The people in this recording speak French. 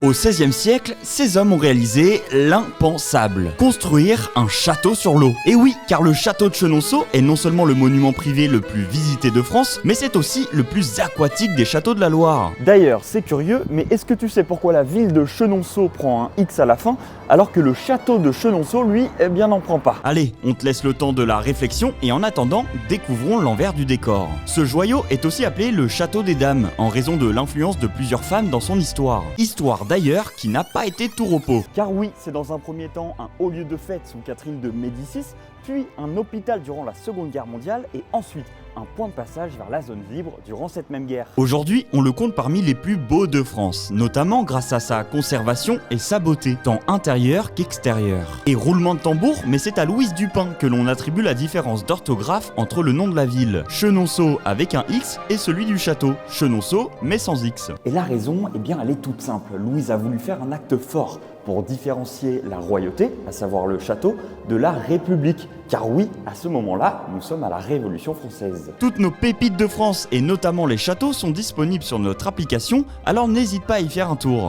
Au XVIe siècle, ces hommes ont réalisé l'impensable, construire un château sur l'eau. Et oui, car le château de Chenonceau est non seulement le monument privé le plus visité de France, mais c'est aussi le plus aquatique des châteaux de la Loire. D'ailleurs, c'est curieux, mais est-ce que tu sais pourquoi la ville de Chenonceau prend un X à la fin, alors que le château de Chenonceau, lui, n'en prend pas? Allez, on te laisse le temps de la réflexion et en attendant, découvrons l'envers du décor. Ce joyau est aussi appelé le château des dames, en raison de l'influence de plusieurs femmes dans son histoire. Histoire d'ailleurs qui n'a pas été tout repos. Car oui, c'est dans un premier temps un haut lieu de fête sous Catherine de Médicis, puis un hôpital durant la Seconde Guerre mondiale et ensuite un point de passage vers la zone libre durant cette même guerre. Aujourd'hui, on le compte parmi les plus beaux de France, notamment grâce à sa conservation et sa beauté, tant intérieure qu'extérieure. Et roulement de tambour, mais c'est à Louise Dupin que l'on attribue la différence d'orthographe entre le nom de la ville, Chenonceau avec un X, et celui du château, Chenonceau mais sans X. Et la raison, elle est toute simple. Louise a voulu faire un acte fort pour différencier la royauté, à savoir le château, de la République. Car oui, à ce moment-là, nous sommes à la Révolution française. Toutes nos pépites de France et notamment les châteaux sont disponibles sur notre application, alors n'hésite pas à y faire un tour.